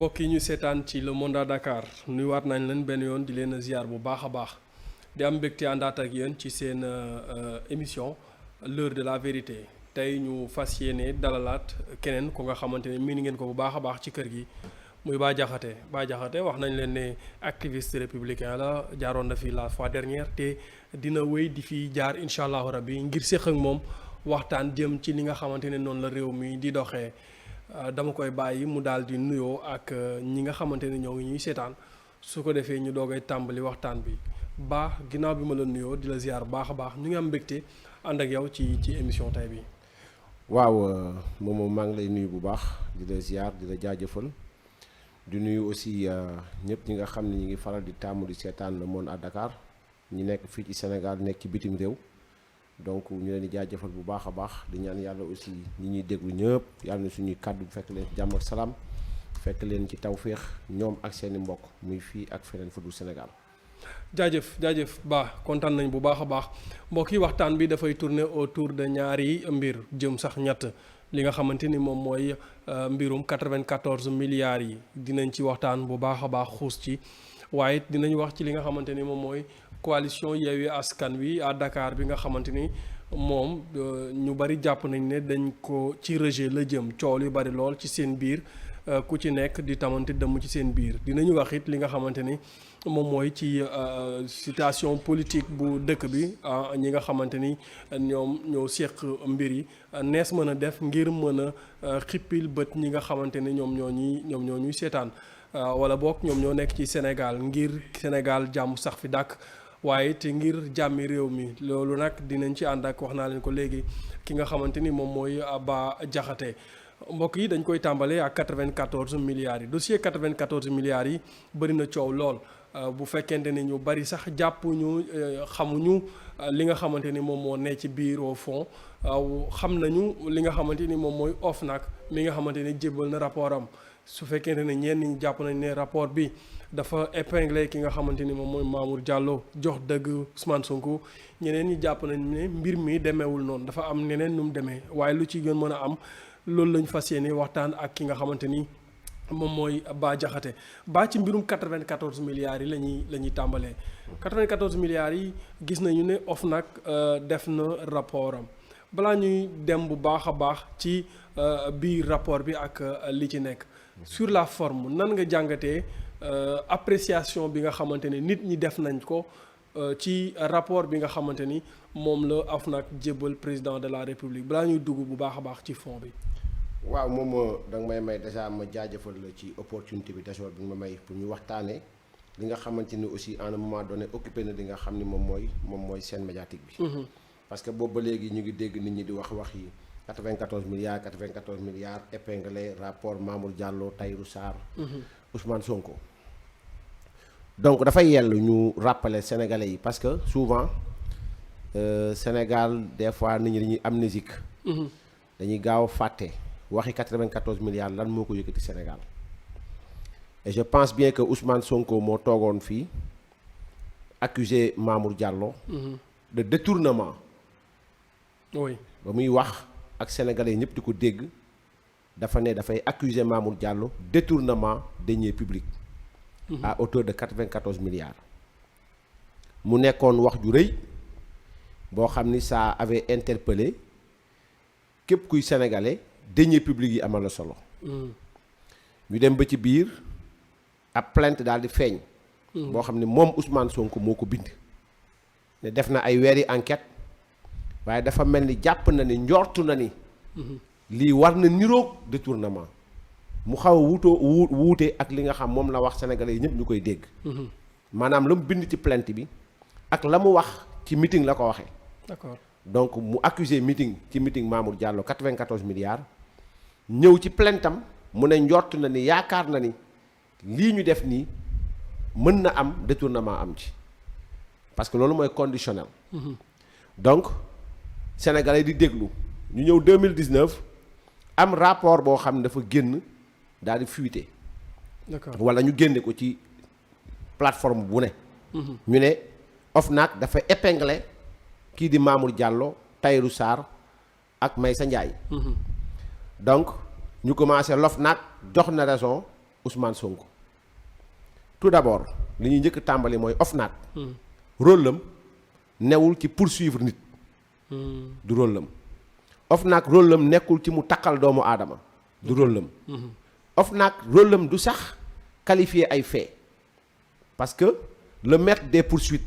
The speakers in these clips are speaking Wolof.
mbokk yi ñu seetaan ci Le Monde à Dakar nuyuwaat nañ leen benn yoon di leen ziar bu baax a baax di am mbégte àndaat ak yéen ci seen émission l'heure de la vérité tey ñu fas yéene dalalaat keneen ku nga xamante ne miin ngeen ko bu baax a baax ci kër gi muy Bah Diakhaté wax nañ leen ne activiste républicain la jaaroon na fi la fois dernière te dina wéy di fi jaar incha allahu rabbi ngir séq ak moom waxtaan jëm ci li nga xamante ne noonu la réew mi di doxee. Dama koy bàyyi mu daal di nuyoo ak ñi nga xamante ne ñoo ngi ñuy seetaan su ko defee ñu doogay tàmbali waxtaan bi Bah ginnaaw bi ma la nuyoo di la ziar baax a baax ñu ngi am mbégte ànd ak yow ci émission tay bi. waaw moom maa ngi lay nuyu bu baax di la ziar di la jaajëfal di nuyu aussi ñëpp ñi nga xam ne ñi ngi faral di taamu di seetaan Le Monde à Dakar ñi nekk fii ci Sénégal nekk ci bitim réew. donc ñu leen di jaajëfal bu baax a baax di ñaan yàlla aussi ñi ñuy déglu ñëpp yàlla na suñuy kàddu fekk leen ci jàmm ak salaam fekk leen ci tawféex ñoom ak seeni mbokk muy fii ak feneen fu dul Sénégal. jaajëf Bah kontaan nañ bu baax a baax mbokk yi waxtaan bi dafay tourner autour de ñaari mbir jëm sax ñett li nga xamante ni moom mooy mbirum 94 milliards yi dinañ ci waxtaan bu baax a baax xuus ci waaye dinañ wax ci li nga xamante ni moom mooy. coalition Yewwi Askan Wi à Dakar bi nga xamante ni moom ñu bari jàpp nañ ne dañ ko ci rejet la jëm coow li bari lool ci seen biir ku ci nekk di tamante dëmm ci seen biir dinañu wax it li nga xamante ni moom mooy ci situation politique bu dëkk bi ñi nga xamante ni ñoom ñoo séq mbir yi nees mën a def ngir mën a xippil bët ñi nga xamante ni ñoom ñoo ñuy seetaan wala boog ñoom ñoo nekk ci Sénégal ngir Sénégal jàmm sax fi dàkk. waaye te ngir jàmmi réew mi loolu nag dinañ ci ànd ak wax naa leen ko léegi ki nga xamante ni moom mooy Bah Diakhaté mbokk yi dañ koy tàmbalee ak 94 milliards yi dossier 94 milliards yi bëri na coow lool bu fekkente ni ñu bari sax jàppuñu xamuñu li nga xamante ni moom moo ne ci biir au fond xam nañu li nga xamante ni moom mooy OFNAC mi nga xamante ni jébbal na rapport am su fekkente ne ñenn ñi jàpp nañ ne rapport bi dafa épinglé ki nga xamante ni moom mooy Mamour Diallo jox dëgg Ousmane Sonko ñeneen ñi jàpp nañ ne mbir mi demeewul noonu dafa am neneen nu mu demee waaye lu ci gën mën a am loolu lañ fas yéene waxtaan ak ki nga xamante ni moom mooy Bah Diakhaté Bah ci mbirum 94 milliards yi la ñuy tàmbalee 94 milliards yi gis nañu ne OFNAC def na rapport am balaa ñuy dem bu baax a baax ci biir rapport bi ak li ci nekk sur la forme nan nga jàngatee appréciation bi nga xamante ni nit ñi def nañ ko ci rapport bi nga xamante ni moom la OFNAC jébbal président de la République balaa ñuy dugg bu baax a baax ci fond bi. waaw moom da nga may déjà ma jaajëfal la ci opportunité bi déjà bi nga ma may pour ñu waxtaanee li nga xamante ni aussi à un moment donné occupé na li nga xam ni moom mooy scène médiatique bi. parce que boobu ba léegi ñu ngi dégg nit ñi di wax yi 94 milliards épinglé rapport Mamour Diallo Tahirou Sarr. Ousmane Sonko. donc dafay yellu ñu rappeler sénégalais yi parce que souvent Sénégal des fois nit ñi dañuy amnésique. dañuy gaaw a fàtte waxi 94 milliards lan moo ko yëkkati Sénégal. et je pense bien que Ousmane Sonko moo toogoon fii accusé Mamour Diallo. de détournement. oui ba muy wax ak sénégalais yi ñëpp di ko dégg dafa ne dafay accuser Mamour Diallo détournement deniers publics. à hauteur de 94 milliards. mu nekkoon wax ju rëy boo xam ni ça avait interpellé képp kuy sénégalais deniers publics yi amal la solo. ñu dem ba ci biir ab plainte daal di feeñ. boo xam ni moom Ousmane Sonko moo ko bind. ne def na ay weeri enquête waaye dafa mel ni jàpp na ni njortu na ni. lii war na niroog détournement mu xaw a wuute ak li nga xam moom la wax sénégalais yi ñëpp ñu koy dégg. maanaam la mu bind ci plainte bi ak la mu wax ci meeting la ko waxee. d'accord donc mu accusé ci meeting Mamour Diallo 94 milliards ñëw ci plaintam mu ne njort na ni yaakaar na ni lii ñu def nii mën na am détournement am ci parce que loolu mooy conditionnel. donc sénégalais di déglu ñu ñëw 2019 am rapport boo xam ne dafa génn daal di fuité. d'accord wala ñu génne ko ci plateforme bu ne. ñu ne OFNAC dafa épinglé kii di Mamour Diallo Tahirou Sarr ak Maysa Ndiaye. donc ñu commencé l'OFNAC jox na raison Ousmane Sonko tout d'abord li ñuy njëkk tàmbali mooy OFNAC rôle am newul ci poursuivre nit du rôle am OFNAC rôle am nekkul ci mu takkal doomu aadama du rôle am OFNAC rôle am du sax qualifier ay faits parce que le maître des poursuites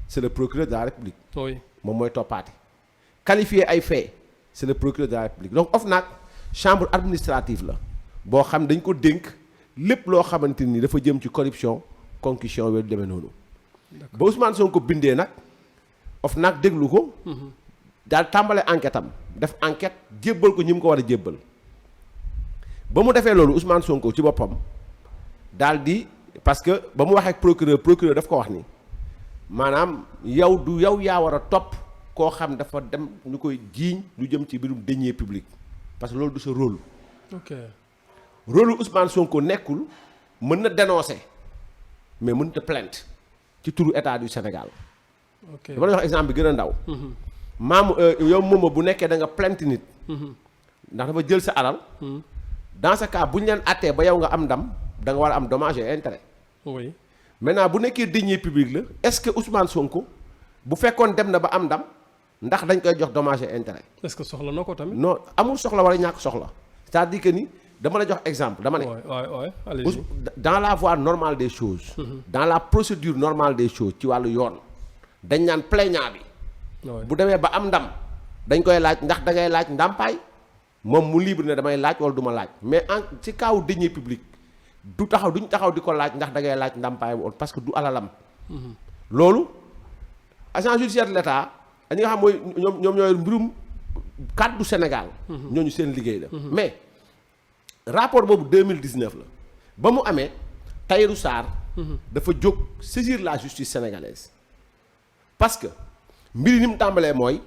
c'est le procureur de la République oui moom mooy toppaati qualifier ay faits c'est le procureur de la République donc OFNAC chambre administrative la boo xam dañ ko dénk lépp loo xamante ni dafa jëm ci corruption concussion wala demee noonu ba Ousmane Sonko bindee nag OFNAC déglu ko daal tàmbale enquête am def enquête jébbal ko ñi mu ko war a jébbal ba mu defee loolu Ousmane Sonko ci boppam daal di parce que ba mu waxee ak procureur daf ko wax ni maanaam yow du yow yaa war a topp koo xam dafa dem ñu koy jiiñ lu jëm ci mbirum deniers publics parce que loolu du sa rôle. ok rôle Ousmane Sonko nekkul mën na dénoncer mais mën na plainte ci turu état du Sénégal. ok dama la wax exemple bi gën a ndaw. maam yow moom bu nekkee da nga plainte nit. ndax dafa jël sa alal. dans ce cas bu ñu leen attee ba yow nga am ndam da nga war a am dommage et intérêt. oui maintenant bu nekkee deniers publics la est-ce que Ousmane Sonko bu fekkoon dem na ba am ndam ndax dañ koy jox dommage et intérêt. est-ce que soxla na ko tamit. non amul soxla wala ñàkk soxla c'est-à-dire que ni dama la jox exemple dama ne. waay allez-y. dans la voie normale des choses. dans la procédure normale des choses ci wàllu yoon dañ naan plaignant bi. bu demee ba am ndam dañ koy laaj ndax da ngay laaj ndàmpaay moom mu libre ne damay laaj wala du ma laaj mais en ci kaw deniers publics duñ taxaw di ko laaj ndax da ngay laaj ndàmpaay wala parce que du alalam. loolu agent judiciaire de l'État ñi nga xam mooy ñoom ñooy mbirum kàddu Sénégal. ñooñu seen liggéey la. mais rapport boobu 2019 la ba mu amee Tahirou Sarr. dafa jóg saisir la justice sénégalaise parce que mbiri ni mu tàmbalee mooy.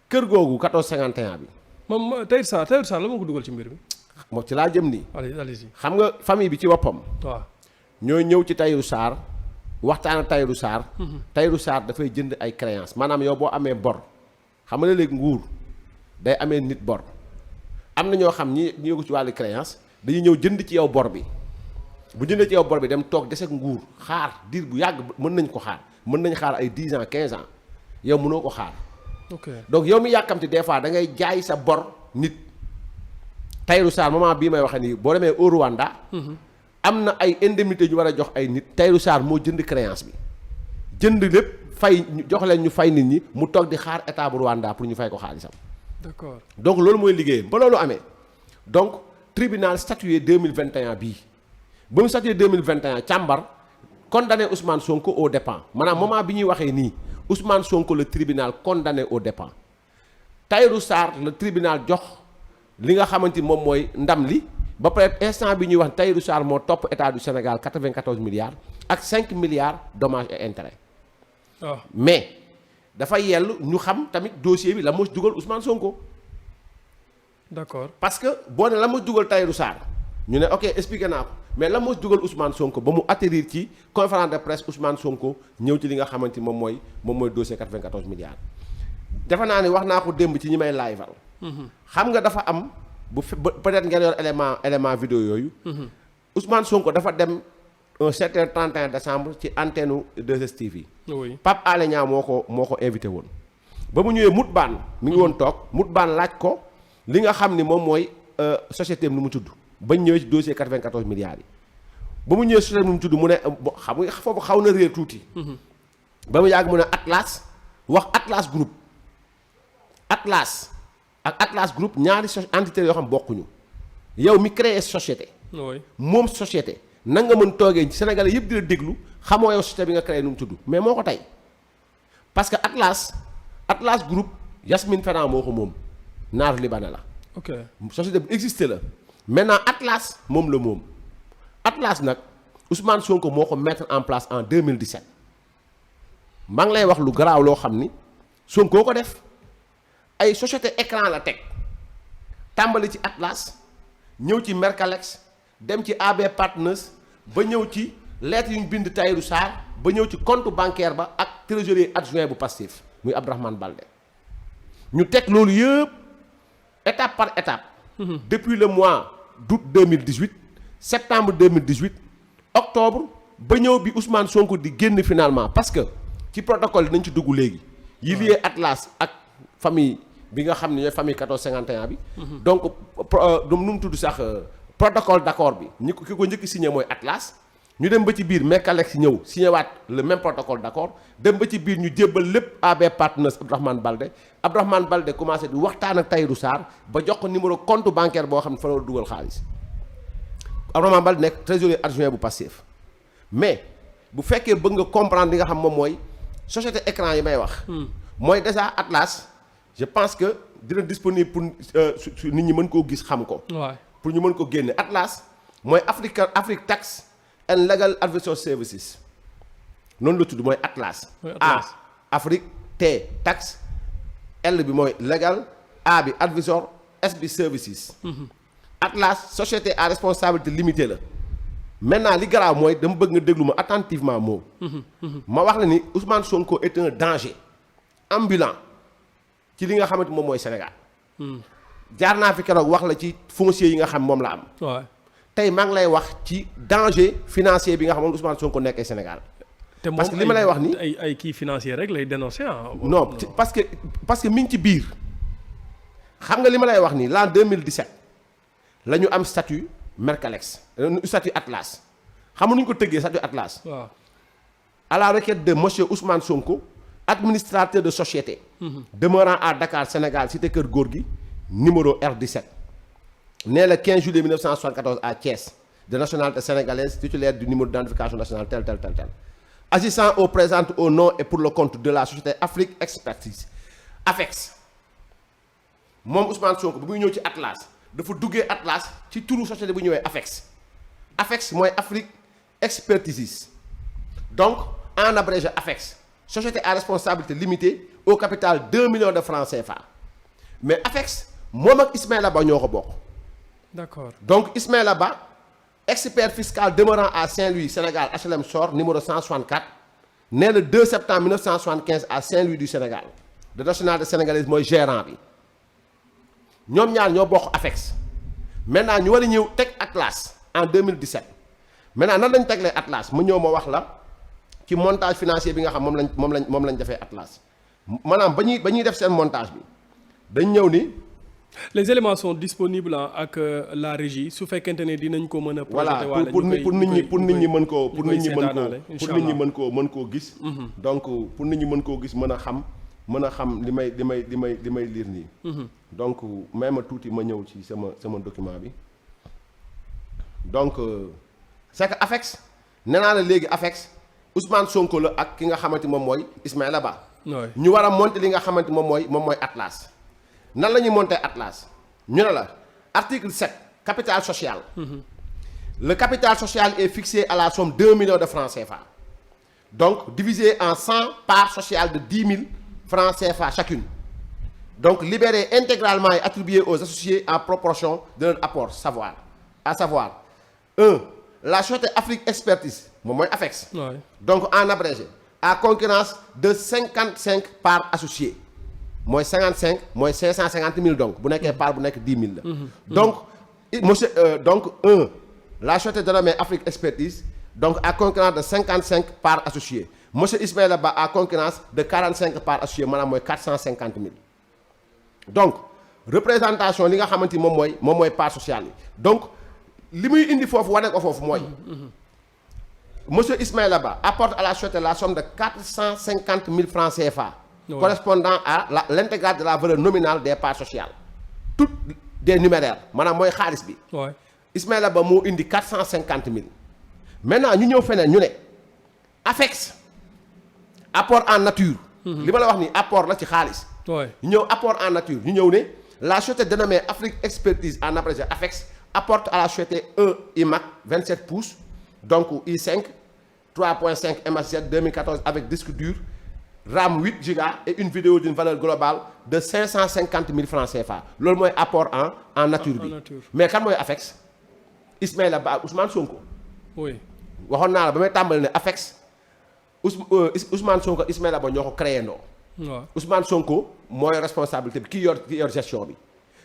kër googu 1451 bi. moom Tahirou Sarr la moo ko dugal ci mbir bi. moo ci laa jëm nii. allez-y. xam nga famille bi ci boppam. waaw ñooy ñëw ci Tahirou Sarr waxtaan ak Tahirou Sarr. Tahirou Sarr dafay jënd ay créances maanaam yow boo amee bor xam nga léegi nguur day amee nit bor am na ñoo xam ñi yëgu ci wàllu créance dañuy ñëw jënd ci yow bor bi bu jëndee ci yow bor bi dem toog des ak nguur xaar diir bu yàgg mën nañ ko xaar mën nañ xaar ay 10 ans 15 ans yow mënoo ko xaar. ok donc yow mi yàkkamti des fois da ngay jaay sa bor nit. Tahirou Sarr moment bii may waxee nii boo demee au Rwanda. am na ay indemnité ñu war a jox ay nit. Tahirou Sarr moo jënd créance bi jënd lépp fay jox leen ñu fay nit ñi mu toog di xaar état bu Rwanda pour ñu fay ko xaalisam. d'accord donc loolu mooy liggéeyam ba loolu amee donc tribunal statué 2021 bii ba mu statué 2021 càmbar condamné Ousmane Sonko aux dépens maanaam moment bi ñuy waxee nii Ousmane Sonko le tribunal condamné aux dépens Tahirou Sarr le tribunal jox. li nga xamante ni moom mooy ndam li ba pare instant bi ñuy wax Tahirou Sarr moo topp état du Sénégal 94 milliards ak 5 milliards dommages et intérêts. waaw mais dafa yell ñu xam tamit dossier bi la moo dugal Ousmane Sonko. d'accord parce que boo ne la moo dugal Tahirou Sarr ñu ne ok expliqué naa ko mais la moo dugal Ousmane Sonko ba mu atterrir ci conférence de presse Ousmane Sonko ñëw ci li nga xamante ni moom mooy dossier 94 milliards. defe naa ne wax naa ko démb ci ñi may live-al xam nga dafa am bu peut-être ngeen yor élément vidéo yooyu. Ousmane Sonko dafa dem un certain 31 décembre ci antenne 2STV. oui Pape Alé Niang moo ko invité woon. ba mu ñëwee Moutbane mi ngi woon toog Moutbane laaj ko li nga xam ni moom mooy société am nu mu tudd bañ ñëwee ci dossier 94 milliards yi. ba mu ñëwee société am nu mu tudd mu ne xam nga foofu xaw na réer tuuti. ba mu yàgg mu ne Atlas wax Atlas Group Atlas. ak Atlas Group ñaari entité yoo xam bokkuñu yow mi créé société. oui moom société na nga mën toogee Sénégalais yëpp di la déglu xamoo yow société bi nga créé nu mu tudd mais moo ko tey parce que Atlas Group Yasmine Ferran moo ko moom naaru libanais la. ok société bu existé la maintenant Atlas moom la moom Atlas nag Ousmane Sonko moo ko mettre en place en 2017 maa ngi lay wax lu garaaw loo xam ni Sonko ko def. ay société écran la teg tàmbali ci Atlas ñëw ci Mercalex dem ci AB Partners ba ñëw ci lettre yu ñu bind Tahirou Sarr ba ñëw ci compte bancaire ba ak trésorier adjoint bu Pastef muy Abdourahmane Baldé ñu teg loolu yëpp étape par étape. depuis le mois d'août 2018 septembre 2018 octobre ba ñëw bi Ousmane Sonko di génn finalement parce que ci protocole nañ ci dugg léegi. yi lié Atlas ak famille bi nga xam ne ñooy famille 1451 bi. donc nu mu tudd sax protocole d'accord bi ki ko njëkk signé mooy Atlas. ñu dem ba ci biir Mekalex ñëw signé waat le même protocole d'accord dem ba ci biir ñu jébbal lépp AB Partners Abdourahmane Baldé commencé di waxtaan ak Tahirou Sarr ba jox ko numéro compte bancaire boo xam ne fa la dugal xaalis Abdourahmane Baldé nekk trésorier adjoint bu Pastef mais bu fekkee bëgg nga comprendre li nga xam moom mooy société écran yi may wax. mooy déjà Atlas je pense que dina disponible pour nit ñi mën koo gis xam ko. pour ñu mën ko génne Atlas mooy Afrique Tax and Legal Advisory Services noonu la tudd mooy Atlas. A Afrique T Tax L bi mooy Legal A bi Advisor S bi Services. Atlas société à responsabilité limitée la. maintenant li garaaw mooy dama bëgg nga déglu ma attentivement moom. ma wax la ni Ousmane Sonko est un danger ambulant ci li nga xamante moom mooy Sénégal. jaar naa fi keroog wax la ci foncier yi nga xam moom la am. tey maa ngi lay wax ci danger financier bi nga xam moom Ousmane Sonko nekkee Sénégal. te moom parce que li ma lay wax ni ay kii financier rek lay dénoncer non parce que mi ngi ci biir xam nga li ma lay wax ni l'an 2017 la ñu am statut Mercalex statut Atlas xam nga nu ñu ko tëggee statut Atlas. waaw à la requête de monsieur Ousmane Sonko administrateur de société. demeurant à Dakar Sénégal cité Kër Gorgui numéro R17. né le 15 juillet 1974 à Thiès de nationalité sénégalaise titulaire du numéro d'identification nationale tel. Agissant au présent au nom et pour le compte de la société Afrique Expertise AFEX moom Ousmane Sonko bu muy ñëw ci Atlas dafa duggee Atlas ci turu société bu ñëwee AFEX mooy Afrique Expertise donc en abrégé AFEX société à responsabilité limitée au capital 2 millions de francs CFA mais AFEX moom ak Ismaïla Ba ñoo ko bokk. D'accord. Donc Ismaïla Ba expert fiscal demeurant à Saint-Louis Sénégal HLM Sor numéro 164 né le 2 septembre 1975 à Saint-Louis du Sénégal de nationalité sénégalaise mooy gérant bi ñoom ñaar ñoo bokk AFEX maintenant ñu war a ñëw teg Atlas en 2017 maintenant nan lañ teglee Atlas mu ñëw ma wax la ci montage financier bi nga xam moom lañ defee Atlas maanaam ba ñuy def seen montage bi dañ ñëw ni. les éléments sont disponibles ak la régie su fekkente ne dinañ ko mën a. voilà pour nit ñi mën koo gis. donc pour nit ñi mën koo gis mën a xam li may lire nii. donc même tuuti ma ñëw ci sama document bi donc c'est que AFEX nee naa la léegi AFEX Ousmane Sonko la ak ki nga xamante moom mooy Ismaïla Ba. ñu war a monter li nga xamante moom mooy Atlas. nan la ñuy monter Atlas ñu ne la article 7 capital social. Le capital social est fixé à la somme 2 millions de francs CFA donc divisé en 100 parts sociales de 10 000 francs CFA chacune donc libéré intégralement et attribué aux associés en proportion de leur apport à savoir 1 la société Afrique Expertise moom mooy AFEX. donc en abrégé à concurrence de 55 parts associées. mooy 55 mooy 550 000 donc bu nekkee part bu nekk 10 000 la. donc monsieur donc la société dénommée Afrique Expertise donc à concurrence de 55 parts associées monsieur Ismaïla Ba à concurrence de 45 parts associées maanaam mooy 450 000 donc représentation li nga xamante ni moom mooy part sociale yi donc li muy indi foofu wane ko foofu mooy. monsieur Ismaïla Ba apporte à la société la somme de 450 000 francs CFA. Ouais. Correspondant à l'intégrale de la valeur nominale des parts sociales toutes des numéraires maanaam mooy xaalis bi. Ouais. Ismaïla Ba moo indi 450 000 maintenant ñu ñëw feneen ñu ne AFEX apport en nature. li ma la wax ni apport la ci xaalis. ñu ñëw apport en nature ñu ñëw ne la société dénommée Afrique Expertise en abrégé AFEX apporte à la société un iMac 27 pouces donc i5 3.5 MHz 2014 avec disque dur. RAM 8 giga et une vidéo d'une valeur globale de 550 000 francs CFA loolu mooy apport en nature bi mais kan mooy AFEX Ismaïla Ba Ousmane Sonko. oui waxoon naa la ba may tàmbali ne AFEX Ousmane Sonko Ismaïla Ba ñoo ko créé ndoo. waaw Ousmane Sonko mooy responsabilité bi ki yor gestion bi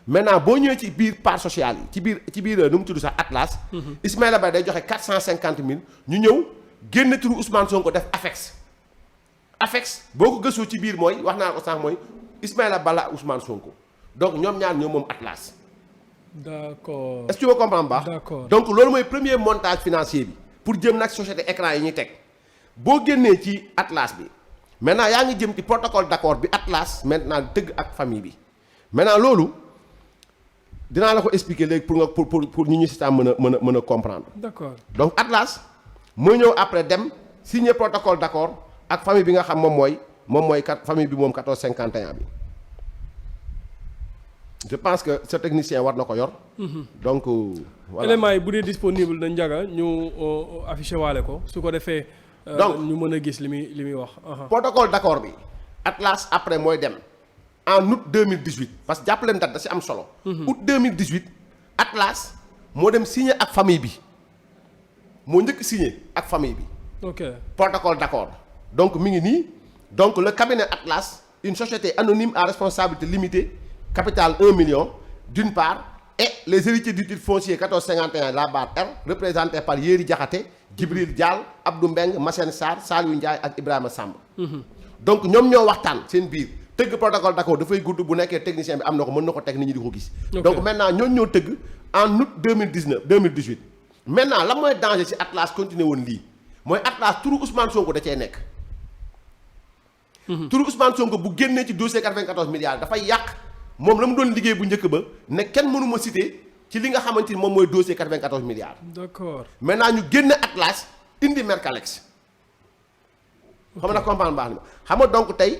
maintenant boo ñëwee ci biir part sociale yi ci biir nu mu tudd sax Atlas. Ismaïla Ba day joxe 450 000 ñu ñëw génn turu Ousmane Sonko def AFEX boo ko gëstoo ci biir mooy wax naa ko sànq mooy Ismaïla Ba la Ousmane Sonko donc ñoom ñaar ñoom moom Atlas. d'accord est-ce que tu me comprends baax. d'accord donc loolu mooy premier montage financier bi pour jëm nag société écran yi ñuy teg boo génnee ci Atlas bi maintenant yaa ngi jëm ci protocole d'accord bi Atlas maintenant tëgg ak famille bi maintenant loolu dinaa la ko expliquer léegi pour ñu si tam mën a comprendre. d'accord donc Atlas mooy ñëw après dem signer protocole d'accord ak famille bi nga xam moom mooy famille bi moom 1451 bi. je pense que ce technicien war na ko yor. donc voilà éléments yi bu dee disponible na njaga ñu affiché waale ko su ko defee. donc ñu mën a gis li muy wax. protocole d'accord bi Atlas après mooy dem en août 2018 parce que jàpp leen date da si am solo. août 2018 Atlas moo dem signé ak famille bi moo njëkk signé ak famille bi. ok protocole d'accord donc mi ngi nii donc le cabinet Atlas une société anonyme à responsabilité limitée. Capital 1 million d'une part et les héritiers du titre foncier 1451 la barre R représentés par Yéri Diakhaté Djibril Diall Abdou Mbeng Massène Sarr Saliou Ndiaye ak Ibrahima Samb. donc ñoom ñoo waxtaan seen biir tëgg protocole d'accord dafay gudd bu nekkee technicien bi am na ko mën na ko teg nit ñi di ko gis. donc maintenant ñooñu ñoo tëgg en août 2018 maintenant la mooy danger ci Atlas continuer woon lii mooy Atlas turu Ousmane Sonko da cee nekk. turu Ousmane Sonko bu génnee ci dossier 94 milliards dafay yàq. moom la mu doon liggéey bu njëkk ba ne kenn mënuma citer ci li nga xamante ni moom mooy dossier 94 milliards. d'accord maintenant ñu génn Atlas indi Mercalex. xam na comprendre baax na xam nga donc tey.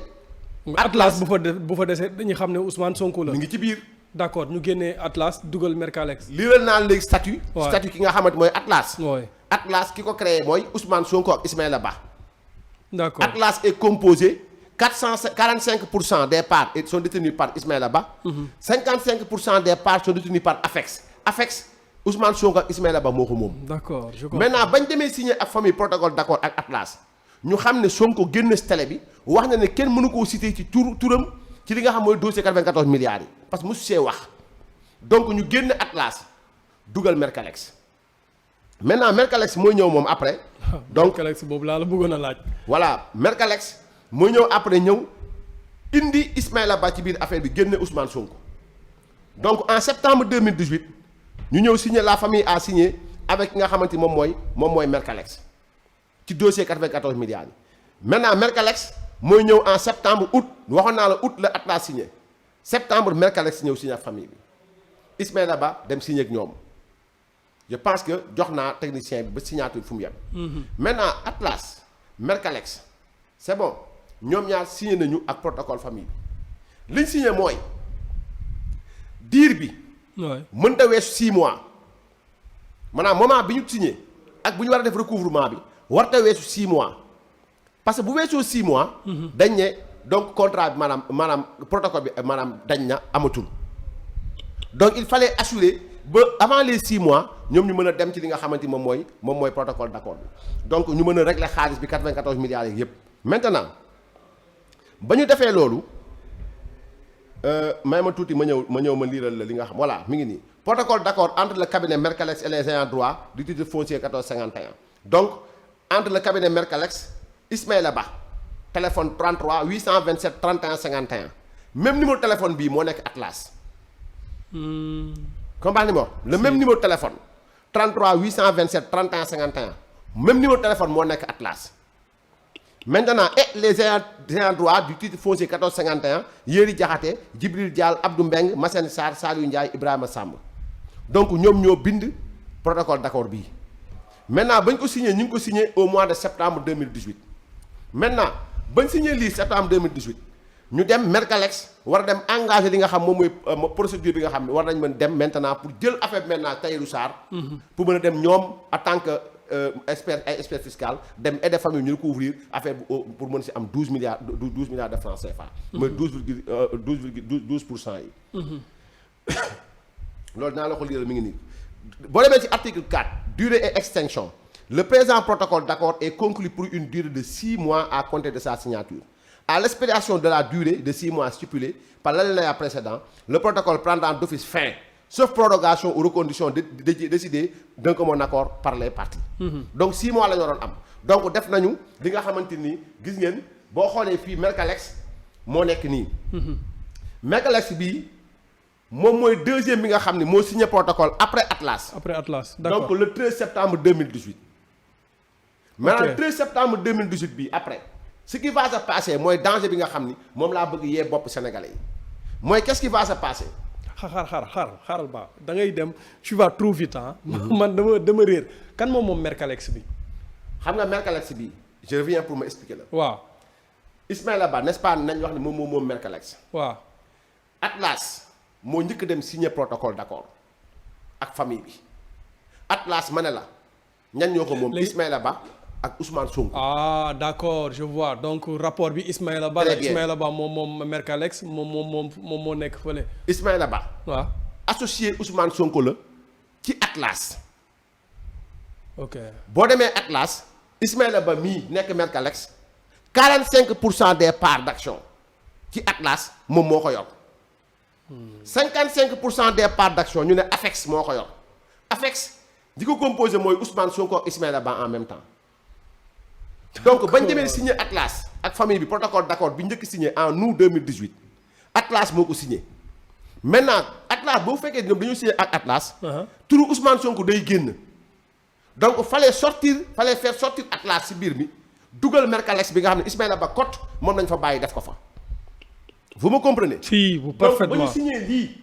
Atlas bu fa desee dañuy xam ne Ousmane Sonko la. mi ngi ci biir. d'accord ñu génnee Atlas dugal Mercalex. liiral naa léegi statut. waay statut ki nga xamante mooy Atlas. waay Atlas ki ko créé mooy Ousmane Sonko ak Ismaïla Ba. d'accord Atlas est composé. 45% des parts sont détenues par Ismaïla Ba. 55% des parts sont détenues par AFEX Ousmane Sonko ak Ismaïla Ba moo ko moom. d'accord je comprends. maintenant bañ demee signé ak famille protocole d'accord ak Atlas ñu xam ne Sonko génn si télé bi wax na ne kenn mënu koo citer ci turam ci li nga xam mooy dossier 94 milliards yi parce que mosu see wax donc ñu génn Atlas dugal Mercalex maintenant Mercalex mooy ñëw moom après. donc Mercalex boobu laa la bëggoon a laaj. voilà Mercalex. moo ñëw après ñëw indi Ismaïla Ba ci biir affaire bi génne Ousmane Sonko donc en septembre 2018 ñu ñëw signer la famille a signé avec ki nga xamante ni moom mooy Mercalex ci dossier 94 milliards yi maintenant Mercalex mooy ñëw en septembre août waxoon naa la août la Atlas signé septembre Mercalex ñëw signé ak famille bi Ismaïla Ba dem signé ak ñoom je pense que jox naa technicien bi ba signature fu mu yem. maintenant Atlas Mercalex c'est bon. ñoom ñaar signé nañu ak protocole famille bi liñ signé mooy diir bi. mënta weesu 6 mois maanaam moment bi ñu signé ak bu ñu war a def recouvrement bi warta weesu 6 mois parce que bu weesoo 6 mois. dañ ne donc contrat bi maanaam protocole bi maanaam dañ na amatul. donc il fallait assurer ba avant les 6 mois ñoom ñu mën a dem ci li nga xamante ni moom mooy protocole d'accord bi donc ñu mën a régler xaalis bi 94 milliards yeeg yëpp maintenant. ba ñu defee loolu may ma tuuti ma ñëw ma liiral la li nga xam voilà mi ngi nii protocole d'accord entre le cabinet Mercalex et les ayants droit du titre foncier 1451 donc entre le cabinet Mercalex Ismaïla Ba téléphone 33 827 31 51 même numéro téléphone bii moo nekk Atlas. comprends numéro le même numéro téléphone 33 827 31 51 même numéro téléphone moo nekk Atlas. maintenant et les ayants droit du titre foncier 1451 Yéri Diakhaté Djibril Diall Abdou Mbeng Massène Sarr Saliou Ndiaye Ibrahima Samb donc ñoom ñoo bind protocole d'accord bii maintenant bañ ko signé ñu ngi ko signé au mois de septembre 2018 maintenant bañ signé lii septembre 2018 ñu dem Mercalex war a dem engagé li nga xam moom mooy procédure bi nga xam ne war nañ mën dem maintenant pour jël affaire bi maintenant Tahirou Sarr pour mën a dem ñoom en tant que expert fiscal dem aider famille ñu recouvrir affaire pour mën si am 12 milliards de francs CFA. mooy 12% yi. loolu naa la ko liiral mi ngi nii boo demee ci article 4 durée et extinction le présent protocole d'accord est conclu pour une durée de 6 mois à compter de sa signature À l'expiration de la durée de 6 mois stipulée par l'alinéa précédent, le protocole prendra d'office fin, sauf prorogation ou reconduction décidée d'un commun accord par les parties. Donc 6 mois la ñu waroon am. Donc def nañu li nga xamante ni gis ngeen boo xoolee fii Mercalex moo nekk nii. Mercalex bii moom mooy deuxième bi nga xam ni moo signé protocole après Atlas. Après Atlas, d'accord. Donc le 13 septembre 2018. Maintenant le 13 septembre 2018 bi après. Ce qui va se passer mooy danger bi nga xam ni moom laa bëgg yee bopp sénégalais yi mooy qu'est-ce qui va se passer. xaaral ba da ngay dem tu vas trop vite ah. man dama réer kan moom Mercalex bi. xam nga Mercalex bi je reviens pour me expliquer la. waaw. Ismaïla Ba n'est-ce pas nañ wax ne moom Mercalex. waaw. Atlas moo njëkk dem signer protocole d'accord ak famille bi Atlas ma ne la ñan ñoo ko moom. Ismaïla Ba. ak Ousmane Sonko. Ah d'accord je vois donc rapport bi Ismaïla Ba la Ismaïla Ba moom Mercalex moom moo nekk fële. Ismaïla Ba. waaw associé Ousmane Sonko la ci Atlas. ok boo demee Atlas Ismaïla Ba mii nekk Mercalex 45% des parts d'action ci Atlas moom moo ko yor. 55% des parts d'action ñu ne Afex moo ko yor Afex di ko composé mooy Ousmane Sonko ak Ismaïla Ba en même temps. donc bañ demee signé Atlas ak famille bi protocole d'accord bi njëkk signé en août 2018 Atlas moo ko signé maintenant Atlas boo fekkee ñoom dañoo signé ak Atlas. turu Ousmane Sonko day génn. donc fallait faire sortir Atlas ci biir mi dugal Mercalex bi nga xam ne Ismaïla Ba cote moom nañ fa bàyyi def ko fa. vous me comprenez. si vous parfaitement donc ba ñu signé lii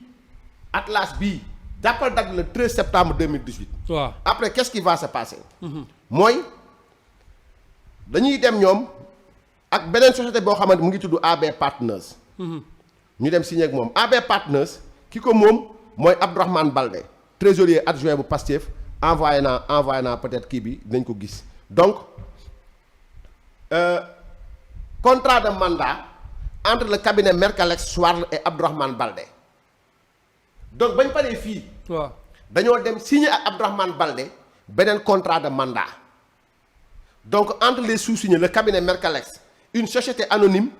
Atlas bii jàppal date le 13 septembre 2018. waaw après qu'est-ce qui va se passer. mooy. dañuy dem ñoom ak beneen société boo xamante mu ngi tudd AB Partners. ñu dem signé ak moom AB Partners ki ko moom mooy Abdourahmane Baldé trésorier adjoint bu Pastef envoyé naa peut-être kii bi dinañ ko gis donc contrat de mandat entre le cabinet Mercalex Swarl et Abdourahmane Baldé donc bañ paree fii. waaw dañoo dem signé ak Abdourahmane Baldé beneen contrat de mandat. Donc, entre les sous-signés, le cabinet Mercalex, une société anonyme,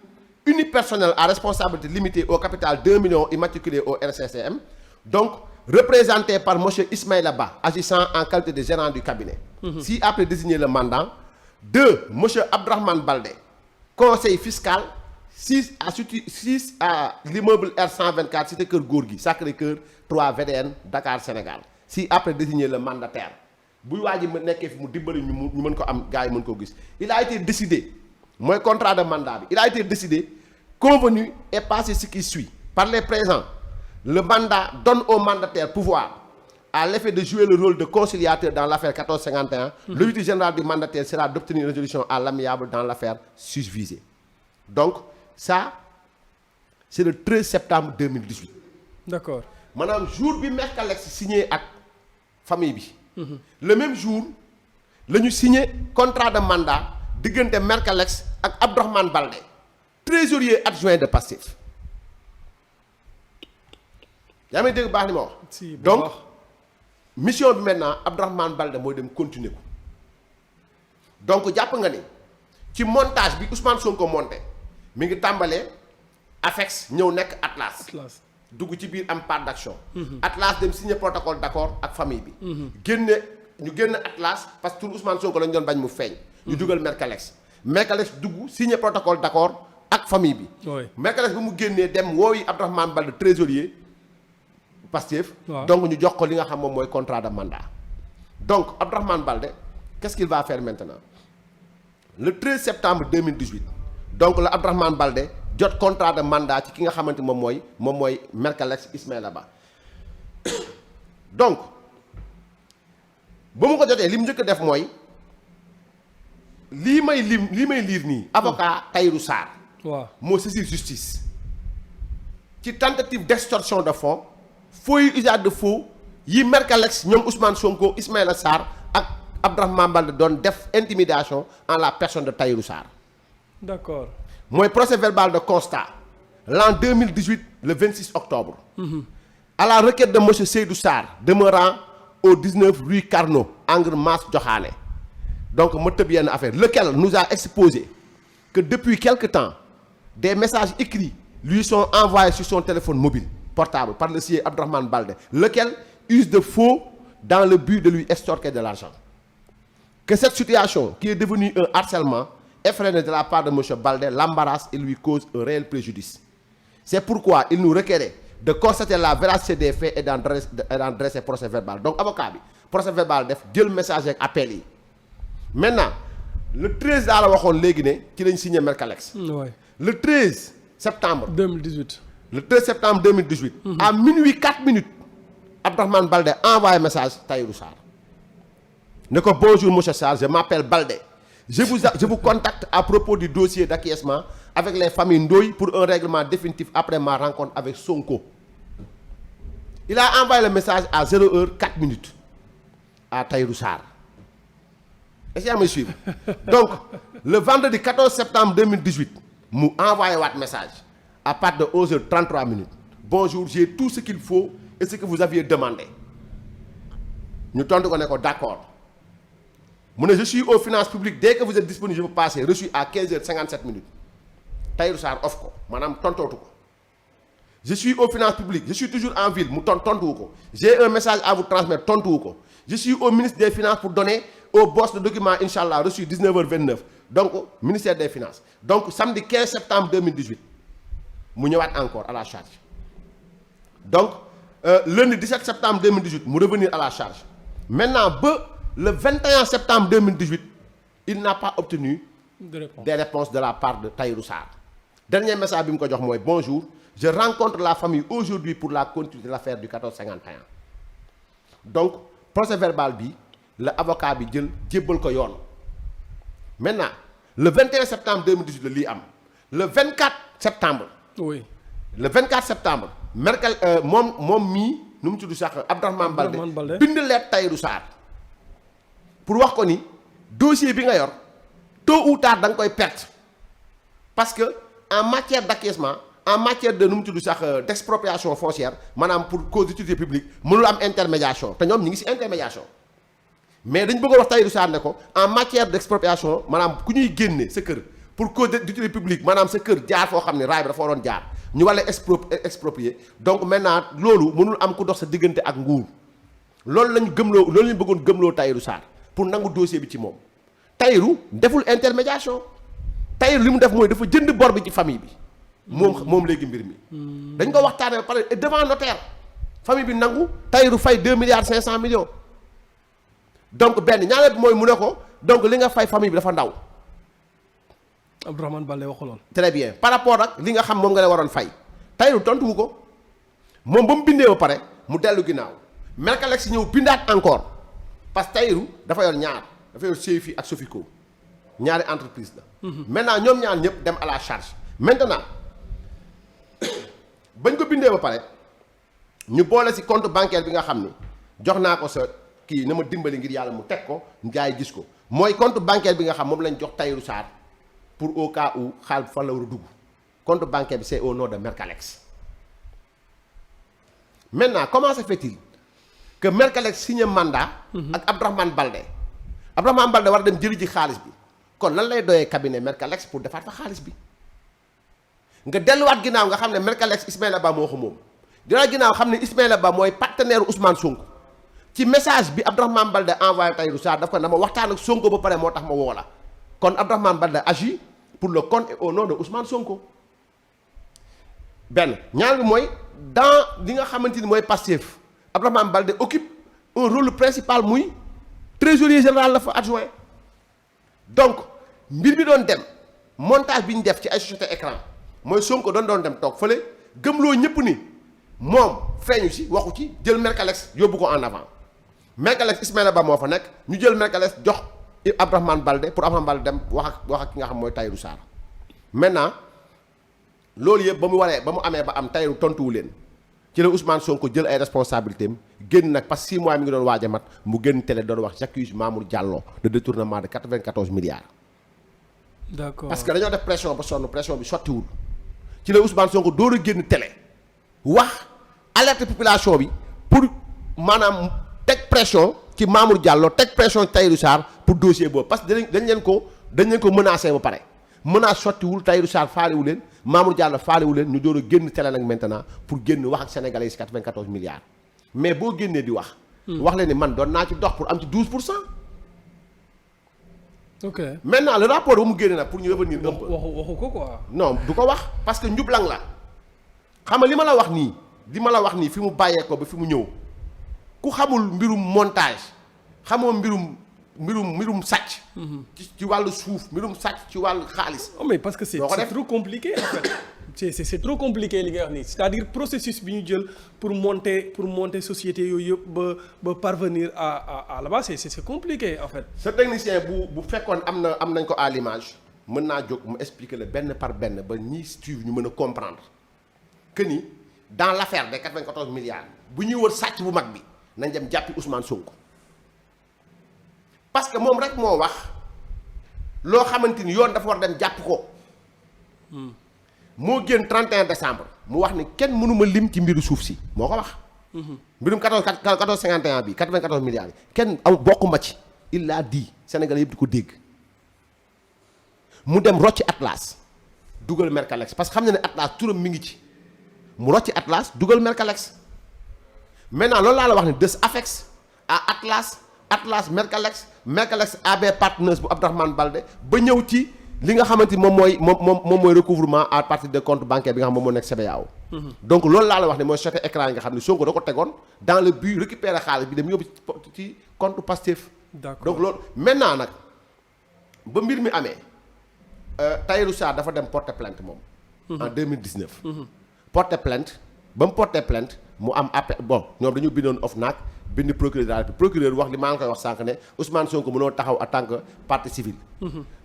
unipersonnelle à responsabilité limitée au capital 2 millions immatriculée au RCCM, donc représentée par M. Ismaïla Ba, agissant en qualité de gérant du cabinet. Si après désigner le mandant, 2. M. Abdourahmane Baldé, conseil fiscal, 6 à l'immeuble R124, Cité Keur Gorgui, Sacré-Cœur, 3 VDN, Dakar, Sénégal. Si après désigner le mandataire. buy waa ji nekkee fi mu dimbali ñu mën ko am gars yi mën koo gis il a été décidé mooy contrat de mandat bi il a été décidé convenu et passé ce qui suit par les présents le mandat donne au mandataire pouvoir à l'effet de jouer le rôle de conciliateur dans l'affaire 1451. L'objectif général du mandataire sera d'obtenir une résolution à l'amiable dans l'affaire susvisée. Donc ça c'est le 13 septembre 2018. D'accord. maanaam jour bi Mercalex signé ak famille bi. Le même jour la ñu signé contrat de mandat diggante Mercalex ak Abdourahmane Baldé trésorier adjoint de Pastef. yaa may dégg baax li ma wax. si donc mission bi maintenant Abdourahmane Baldé mooy dem continuer ko donc jàpp nga ni ci montage bi Ousmane Sonko monté mi ngi tàmbalee Afex ñëw nekk Atlas. dugg ci biir am part d'action. Atlas dem signer protocole d'accord ak famille bi. ñu génn Atlas parce que tout Ousmane Sonko lañ doon bañ mu feeñ. ñu dugal Mercalex. Mercalex dugg signer protocole d'accord ak famille bi. Mercalex bi mu génnee dem wooyi Abdourahmane Baldé trésorier Pastef. donc ñu jox ko li nga xam moom mooy contrat de mandat. donc Abdourahmane Baldé qu'est-ce qu'il va faire maintenant le 13 septembre 2018 donc la Abdourahmane Baldé. jot contrat de mandat ci ki nga xamante moom mooy Mercalex Ismaïla Ba donc ba mu ko jotee li mu njëkk a def mooy lii may liir nii avocat Tahirou Sarr moo saisir justice ci tentative d'extorsion de fonds faux usage de faux yi Mercalex ñoom Ousmane Sonko Ismaïla Sarr ak Abdourahmane Baldé doon def intimidation en la personne de Tahirou Sarr. D'accord. mooy procès verbal de constat l'an 2018 le 26 octobre. À la requête de monsieur Seydou Sarr demeurant au 19 rue Carnot angle Mass Diokhane donc ma tëb yenn affaire lequel nous a exposé que depuis quelque temps des messages écrits lui sont envoyés sur son téléphone mobile portable par le sieur Abdourahmane Baldé, lequel use de faux dans le but de lui extorquer de l'argent. Que cette situation, qui est devenue un harcèlement effréné de la part de M. Baldé, l'embarrasse et lui cause un réel préjudice. C'est pourquoi il nous requérait de constater la véracité des faits et d'en dresser procès verbal. Donc avocat bi procès verbal def jël message ak appel yi. Maintenant le 13 daa la waxoon léegi ne ci lañ signé Mercalex. Ouais. Le 13 septembre 2018. le 13 septembre 2018. À minuit 4 minutes Abdourahmane Baldé envoyé message Tahirou Sarr ne ko bonjour monsieur Sarr, je m'appelle Baldé. Je vous contacte à propos du dossier d'acquiescement avec les familles Ndoye pour un règlement définitif après ma rencontre avec Sonko. Il a envoyé le message à 0h 4 minutes à Tahirou Sarr. Est-ce que vous me suivez? Donc, le vendredi 14 septembre 2018, mu envoyé votre message à partir de 11h33 minutes. Bonjour, j'ai tout ce qu'il faut et ce que vous aviez demandé. Nous tentons qu'on est d'accord. Je suis aux finances publiques, dès que vous êtes disponible, je vous passe, reçu à 15h57 minutes. Tahirou Sarr off ko, madame tonton ko. Je suis aux finances publiques, je suis toujours en ville, mu tonton ko. J'ai un message à vous transmettre, tonton ko. Je suis au ministre des Finances pour donner au boss de document, Inch'Allah, reçu 19h29. Donc, ministère des Finances. Donc, samedi 15 septembre 2018, mu ñëwaat encore à la charge. Donc, lundi 17 septembre 2018, mu revenir à la charge. Maintenant, le 21 septembre 2018, il n'a pas obtenu des réponses de la part de Tahirou Sarr. Dernier message bi mu ko jox mooy bonjour, je rencontre la famille aujourd'hui pour la continuité de l'affaire du 1451. Donc procès verbal bi le avocat bi jël jébbal ko yoon. Maintenant le 21 septembre 2018 la lii am. Le 24 septembre. Oui. Le 24 septembre. moom mii nu mu tudd sax Abdourahmane Baldé bind lettre Tahirou Sarr pour wax ko ni dossier bi nga yor tôt ou tard da nga koy perte parce que en matière d'acquiescement en matière de nu mu tudd sax d'expropriation foncière maanaam pour cause d'utilité publique mënul am intermédiation te ñoom ñu ngi ci intermédiation mais dañ bëgg a wax Tahirou Sarr ne ko en matière d'expropriation maanaam ku ñuy génne sa kër pour cause d'utilité publique maanaam sa kër jaar foo xam ne raay bi dafa waroon jaar ñu walla exproprier donc maintenant loolu mënul am ku dox sa diggante ak nguur loolu lañu gëmloo loolu lañu bëggoon gëmloo Tahirou Sarr pour nangu dossier bi ci moom Tahirou deful intermédiation Tahirou li mu def mooy dafa jënd bor bi ci famille bi moom léegi mbir mi dañ ko waxtaanee ba pare devant notaire famille bi nangu Tahirou fay 2 milliards 500 millions donc benn ñaareel bi mooy mu ne ko donc li nga fay famille bi dafa ndaw. Abdourahmane Baldé waxuloon. très bien par rapport ak li nga xam moom nga la waroon fay Tahirou tontuwu ko moom ba mu bindee ba pare mu dellu ginnaaw Mercalex ñëw bindaat encore parce que Tahirou dafa yor ñaar dafa yor CFI ak Sofico ñaari entreprise la. maintenant ñoom ñaar ñëpp dem à la charge. maintenant bañ ko bindee ba pare ñu boole ci compte bancaire bi nga xam ni jox naa ko sa kii na ma dimbali ngir yàlla mu teg ko njaay gis ko mooy compte bancaire bi nga xam moom lañ jox Tahirou Sarr pour au cas où xaal fan la war a dugg compte bancaire bi c'est au nom de Mercalex. Maintenant comment se fait-il que Mercalex signé mandat. ak Abdourahmane Baldé war a dem jëli ji xaalis bi kon lan lay doyee cabinet Mercalex pour defaat fa xaalis bi nga delluwaat ginnaaw nga xam ne Mercalex Ismaïla Ba moo ko moom delluwaat ginnaaw xam ne Ismaïla Ba mooy partenaire Ousmane Sonko ci message bi Abdourahmane Baldé envoyé Tahirou Sarr daf ko dama waxtaan ak Sonko ba pare moo tax ma woo la kon Abdourahmane Baldé agit pour le compte et au nom de Ousmane Sonko benn ñaar bi mooy dans li nga xamante ni mooy Pastef Abdourahmane Baldé occupe un rôle principal muy trésorier général la fa adjoint donc mbir bi doon dem montage bi ñu def ci ay société écran mooy Sonko doon dem toog fële gëmloo ñëpp ni moom feeñu ci waxu ci jël Mercalex yóbbu ko en avant Mercalex Ismaïla Ba moo fa nekk ñu jël Mercalex jox Abdourahmane Baldé pour Abdourahmane Baldé dem wax ak ki nga xam mooy Tahirou Sarr maintenant loolu yëpp ba mu amee ba am Tahirou tontuwu leen ci la Ousmane Sonko jël ay responsabilités am génn nag parce que 6 mois mi ngi doon waaj a mat mu génn télé doon wax j'accuse Mamour Diallo de détournement de 94 milliards. D'accord parce que dañoo def pression ba sonn pression bi sottiwul ci la Ousmane Sonko door a génn télé wax alerte population bi pour maanaam teg pression ci Mamour Diallo teg pression ci Tahirou Sarr pour dossier boobu parce que dañ leen ko menacé ba pare menace sottiwul Tahirou Sarr faalewu leen Mamour Diallo faalewu leen ñu door a génn télé nag maintenant pour génn wax ak sénégalais yi si 94 milliards mais boo génnee di wax. wax leen ni man doon naa ci dox pour am ci 12%. ok maintenant le rapport ba mu génne nag pour ñu revenir un peu. waxu ko quoi. non du ko wax parce que njublang la xam nga li ma la wax nii fi mu bàyyeekoo ba fi mu ñëw ku xamul mbirum montage xamoo mbirum sàcc. ci wàllu suuf mbirum sàcc ci wàllu xaalis. oh mais parce que c'est trop compliqué en fait. c'est trop compliqué li ngay wax nii c'est-à-dire processus bi ñu jël pour monter société yooyu yëpp ba parvenir à là-bas c'est compliqué en fait. ce technicien bu fekkoon am nañ ko à l'image mën naa jóg mu expliquer la benn par benn ba ñiy suivre ñu mën a comprendre que ni dans l'affaire des 94 milliards bu ñuy wër sàcc bu mag bi nañ dem jàppi Ousmane Sonko parce que moom rek moo wax loo xamante ni yoon dafa war dem jàpp ko. moo génn 31 décembre mu wax ni kenn mënuma lim ci mbiru suuf si moo ko wax. mbirum 1451 bi 94 milliards yi kenn bokkuma ci il l'a dit Sénégalais yëpp di ko dégg mu dem rocci Atlas dugal Mercalex parce que xam na ne Atlas turam mi ngi ci mu rocci Atlas dugal Mercalex maintenant loolu laa la wax ni de Afex à Atlas Mercalex AB Partners bu Abdourahmane Baldé ba ñëw ci. li nga xamante ni moom mooy recouvrement à partir des comptes bancaires bi nga xam moom moo nekk CBAO. donc loolu laa la wax ne mooy sote écran yi nga xam ne Sonko da ko tegoon dans le but récupérer xaalis bi dem yóbbu ci compte Pastef. d'accord donc loolu maintenant nag ba mbir mi amee Tahirou Sarr dafa dem porter plainte moom. en 2019. porter plainte ba mu porter plainte mu am appel bon ñoom dañu bindoon OFNAC bind procureur de la République procureur wax li maa ngi koy wax sànq ne Ousmane Sonko mënoo taxaw en tant que partie civile.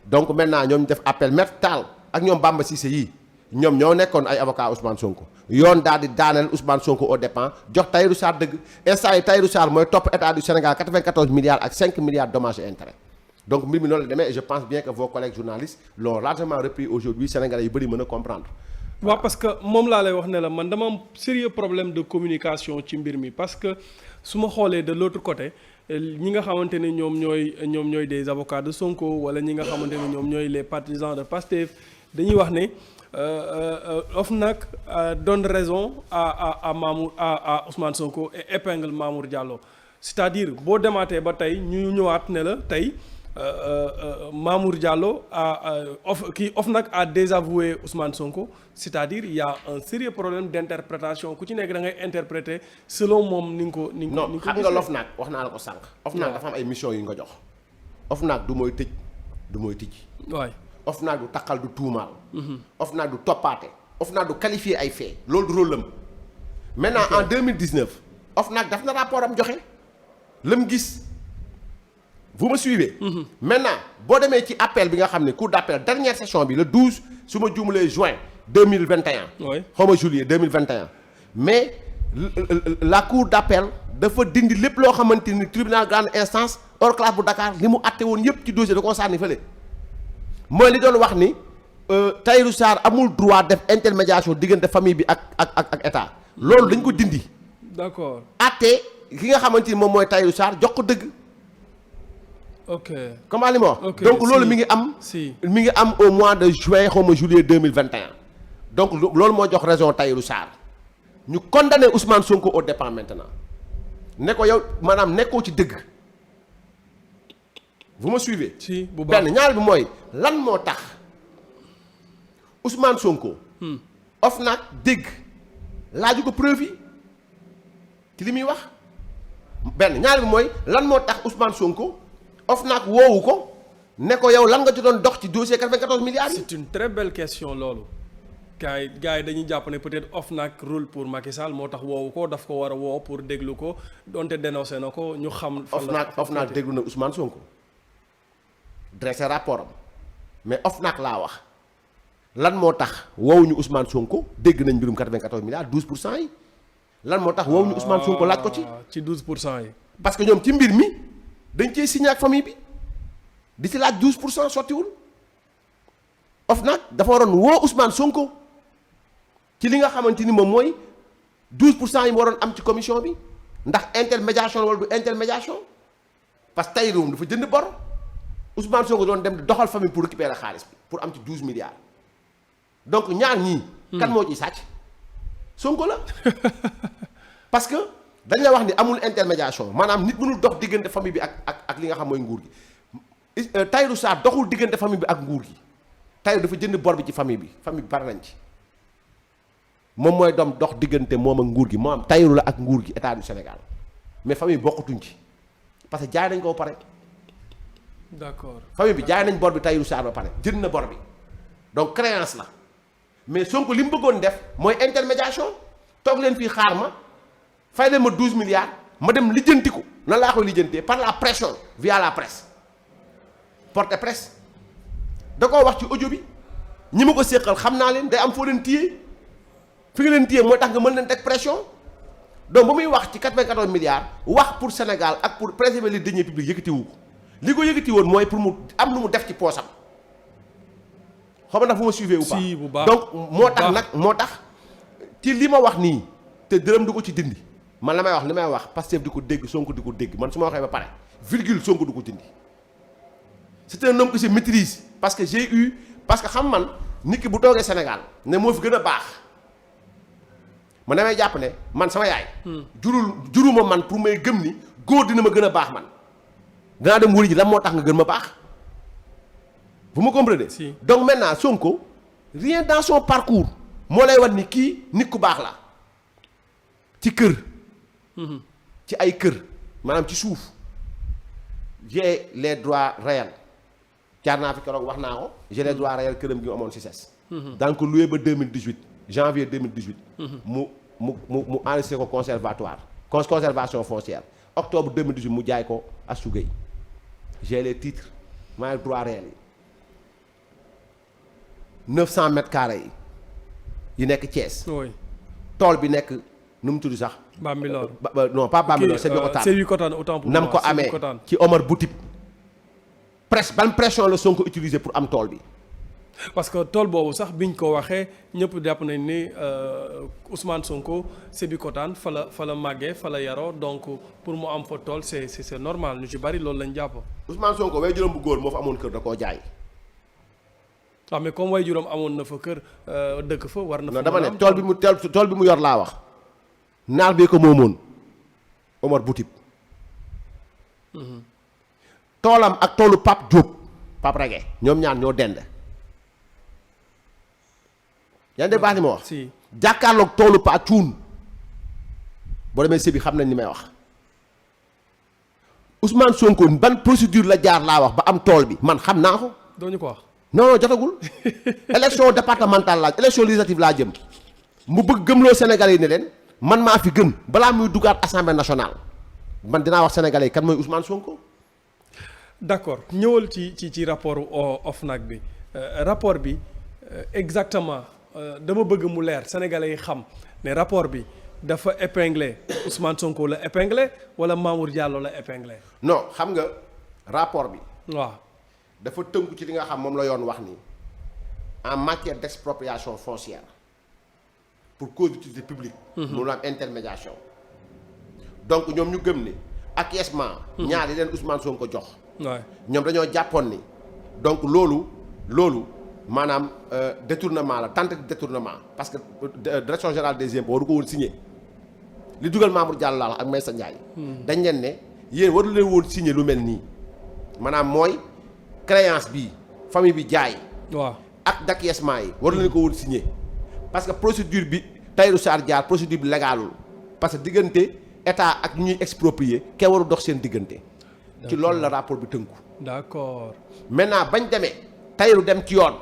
donc maintenant ñoom ñu def appel Maître Tall ak ñoom Bamba Cissé yii ñoom ñoo nekkoon ay avocat Ousmane Sonko yoon daal di daaneel Ousmane Sonko au dépens jox Tahirou Sarr dëgg instant yi Tahirou Sarr mooy topp état du Sénégal 94 milliards ak 5 milliards dommages et intérêts donc mbir mi noonu la demee et je pense bien que vos collègues journalistes l'ont largement repris aujourd'hui Sénégalais yu bëri mën a comprendre. waaw parce que moom laa lay wax ne la man dama am sérieux problème de communication ci mbir mi parce que su ma xoolee de l'autre côté ñi nga xamante ne ñoom ñooy des avocats de Sonko wala ñi nga xamante ne ñoom ñooy les partisans de Pastef dañuy wax ne OFNAC donne raison à Ousmane Sonko et épingle Mamour Diallo c'est-à-dire boo demaatee ba tey ñu ñëwaat ne la tey Mamour Diallo OFNAC a désavoué Ousmane Sonko c'est-à-dire il y a un sérieux problème d'interprétation ku ci nekk da ngay interpréter selon moom ni nga ko non xam nga l'OFNAC wax naa la ko sànq. OFNAC dafa am ay missions yu ñu ko jox. OFNAC du mooy tëj du mooy tijji. waay OFNAC du taqal du tuumaal. OFNAC du toppaate. OFNAC du qualifier ay faits. loolu du rôle am. maintenant en 2019 OFNAC daf na rapport am joxe la mu gis. vous me suivez. maintenant boo demee ci appel bi nga xam ne cour d'appel dernière session bi le 12 su ma juumalee juin 2021. oui xaw ma juillet 2021. mais la cour d'appel dafa dindi lépp loo xamante ni tribunal grande instance hors classe bu Dakar li mu àtte woon yépp ci dossier da koo sànni fële. mooy li doon wax ni Tahirou Sarr amul droit def intermédiation diggante famille bi ak état. loolu dañ ko dindi. d'accord àtte ki nga xamante ni moom mooy Tahirou Sarr jox ko dëgg. ok comment li ma wax. donc loolu mi ngi am au mois de juin xaw ma juillet 2021. donc loolu moo jox raison Tahirou Sarr ñu condamné Ousmane Sonko au dépens maintenant ne ko yow maanaam nekkoo ci dëgg. vous me suivez. si bu baax benn ñaar bi mooy lan moo tax Ousmane Sonko. OFNAC dégg laaju ko preuve yi ci li muy wax. benn ñaar bi mooy lan moo tax Ousmane Sonko OFNAC woowu ko ne ko yow lan nga ci doon dox ci dossier 94 milliards yi. c'est une très belle question loolu. gars yi dañuy jàpp ne peut-être OFNAC roule pour Macky Sall moo tax woowu ko daf ko war a woo pour déglu ko donte dénoncé na ko ñu xam. OFNAC déglu na Ousmane Sonko dressé rapport am mais OFNAC laa wax lan moo tax woowuñu Ousmane Sonko dégg nañ mbirum 94 milliards 12% yi lan moo tax woowuñu Ousmane Sonko laaj ko ci 12% yi. parce que ñoom ci mbir mi dañ cee signé ak famille bi di ci laaj 12% sottiwul OFNAC dafa waroon woo Ousmane Sonko ci li nga xamante ni moom mooy 12% yi mu waroon am ci commission bi ndax intermédiation wala du intermédiation parce que Tahirou dafa jënd bor Ousmane Sonko doon dem di doxal famille pour récupérer xaalis bi pour am ci 12 milliards donc ñaar ñii. kan moo ciy sàcc Sonko la parce que dañ la wax ni amul intermédiation maanaam nit mënul dox diggante famille bi ak li nga xam mooy nguur gi Tahirou Sarr doxul diggante famille bi ak nguur gi Tahirou dafa jënd bor bi ci famille bi pare nañ ci moom mooy doom dox diggante moom ak nguur gi moo am Tahirou la ak nguur gi état du Sénégal mais famille bi bokkatuñ ci parce que jaay nañ ko ba pare. d'accord famille bi jaay nañ bor bi Tahirou Sarr ba pare jënd na bor bi donc créance la mais Sonko li mu bëggoon def mooy intermédiation toog leen fii xaar ma fay leen ma 12 milliards ma dem lijjantiku nan laa koy lijjantee par la pression via la presse porte presse da koo wax ci audio bi ñi ma ko séqal xam naa leen day am foo leen téye fi nga leen téye mooy tax nga mën leen teg pression donc ba muy wax ci 94 milliards wax pour Sénégal ak pour préserver les deniers publics yëkkatiwu ko li ko yëkkati woon mooy pour mu am lu mu def ci poosam xam nga ndax fu ma suivee ou pas si bu baax donc moo tax ci li ma wax nii te dërëm du ko ci dindi man la may wax Pastef di ko dégg Sonko di ko dégg man su ma waxee ba pare virgule Sonko du ko dindi c'est un homme que je maîtrise parce que parce que xam man nit ki bu toogee Sénégal ne moo fi gën a baax man damay jàpp ne man sama yaay juruma man pour may gëm ni góor dina ma gën a baax man danaa dem wëri ji lan moo tax nga gën ma baax vous me comprenez si. donc maintenant Sonko rien dans son parcours moo lay wan ni kii nit ku baax la ci kër ci ay kër maanaam ci suuf j'ai les droits réels jaar naa fi keroog wax naa ko j'ai les droits réels këram gi mu amoon si ses donc loué ba 2018 janvier 2018 mu enregistré ko conservation foncière octobre 2018 mu jaay ko Astou Gueye j'ai les titres maa ngi droit réel yi 900 mètres carrés yi nekk Thiès. oui tool bi nekk nu mu tudd sax. Bambilor non pas Bambilor Sébikotane autant pour moi nam ko amee ci Omar Boutip ban pression la Sonko utiliser pour am tool bi. parce que tool boobu sax biñ ko waxee ñëpp jàpp nañ ni Ousmane Sonko Sébikotane fa la màggee fa la yaroo donc pour mu am fa tool c'est normal ñu ci bari loolu lañ jàpp. Ousmane Sonko way juróom bu góor moo fa amoon kër da koo jaay. waaw mais comme way juróom amoon na fa kër dëkk fa war na. fa dama ne tool bi mu yor laa wax naar bee ko moomoon Omar Boutip. toolam ak toolu Pape Diop Pape Ragué ñoom ñaar ñoo dend. yaa ngi baax ni ma wax. si jàkkaarloog toolu Pa Cuun boo demee Sébi xam nañ ni may wax Ousmane Sonko ban procédure la jaar laa wax ba am tool bi man xam naa ko. doo ñu ko wax. non jotagul élection départementale laa élection législative laa jëm mu bëgg gëmloo Sénégalais yi ne leen man maa fi gën balaa muy duggaat assemblée nationale man dinaa wax Sénégalais yi kan mooy Ousmane Sonko. d'accord ñëwal ci rapport OFNAC bi rapport bi exactement. dama bëgg mu leer sénégalais yi xam ne rapport bi dafa épinglé Ousmane Sonko la épinglé wala Mamour Diallo la épinglé. non xam nga rapport bi. waaw dafa tënku ci li nga xam moom la yoon wax ni en matière d'expropriation foncière pour cause d'utilité publique. mu la am intermédiation. donc ñoom ñu gëm ni acquiescement. ñaar yi leen Ousmane Sonko jox. waay ñoom dañoo jàppoon ni donc loolu. maanaam détournement la tentative de détournement parce que direction générale des impôts waru ko woon signé li dugal Mamour Diallo la ak Maysa Ndiaye. dañ leen ne yéen waru leen woon signé lu mel nii maanaam mooy créance bi famille bi jaay. waaw acte d'acquiescement yi waru leen ko woon signé parce que procédure bi Tahirou Sarr jaar procédure bi légalul parce que diggante état ak ñuy exproprier kenn waru dox seen diggante. ci loolu la rapport bi tënku. d'accord maintenant bañ demee Tahirou dem ci yoon.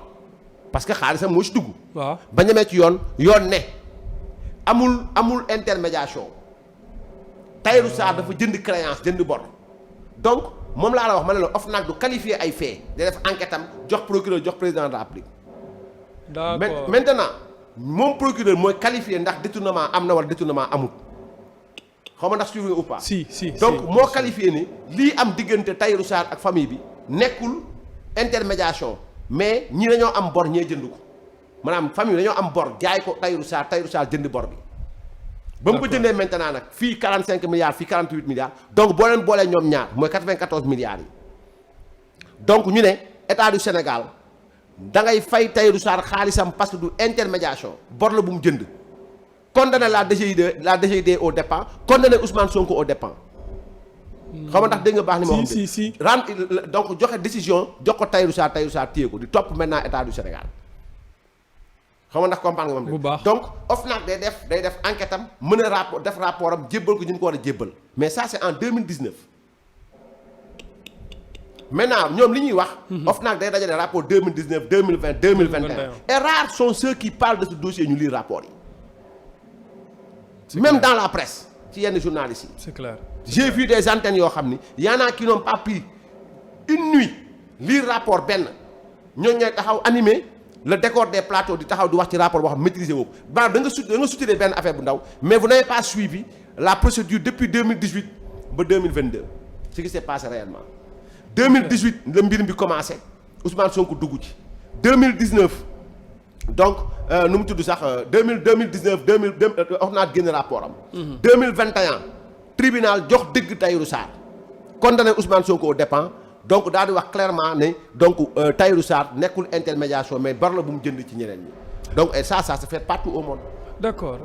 parce que xaalisam moo ci dugg. waaw ba ñemee ci yoon ne amul intermédiation Tahirou Sarr dafa jënd créance jënd bor donc moom laa la wax ma ne la OFNAC du qualifier ay faits da def enquête am jox procureur jox président de la République. d'accord maintenant moom procureur mooy qualifier ndax détournement am na wala détournement amut xaw ma ndax suivre ou pas. si donc moo qualifier ni lii am diggante Tahirou Sarr ak famille bi nekkul intermédiation. mais ñi dañoo am bor ñee jënd ko maanaam famille dañoo am bor jaay ko Tahirou Sarr jënd bor bi. ba mu ko jëndee maintenant nag fii 45 milliards fii 48 milliards donc boo leen boolee ñoom ñaar mooy 94 milliards yi donc ñu ne état du Sénégal da ngay fay Tahirou Sarr xaalisam parce que du intermédiation bor la bu mu jënd condamné la DGID aux dépens condamné Ousmane Sonko aux dépens xam nga ndax dégg nga baax ni ma wax si donc joxe décision jox ko Tahirou Sarr téye ko di topp maintenant état du Sénégal xam nga ndax comprendre nga moom bu baax donc OFNAC day def enquête am mën a rapport am jébbal ko ñu ko war a jébbal mais ça c'est en 2019 maintenant ñoom li ñuy wax OFNAC day dajale rapport 2019 2020 2021 et rares sont ceux qui parlent de ce dossier ñu lire rapport yi même dans la presse ci yenn journalistes yi c'est clair j'ai vu des antennes yoo xam ni y en a qui n'ont pas pris une nuit lire rapport benn ñooñu ñooy taxaw animé le décor des plateaux di taxaw di wax ci rapport boo xam maîtriser woo ko maanaam da nga soutiré benn affaire bu ndaw mais vous n'avez pas suivi la procédure depuis 2018 ba 2022 ce qui s'est passé réellement 2018 la mbir bi commencé Ousmane Sonko dugg ci 2019 donc nu mu tudd sax 2019 wax naa génn rapport am 2021 tribunal jox dëgg Tahirou Sarr condamné Ousmane Sonko aux dépens donc daal di wax clairement ne donc Tahirou Sarr nekkul intermédiation mais bor la bu mu jënd ci ñeneen ñi donc et ça se fait partout au monde. D'accord.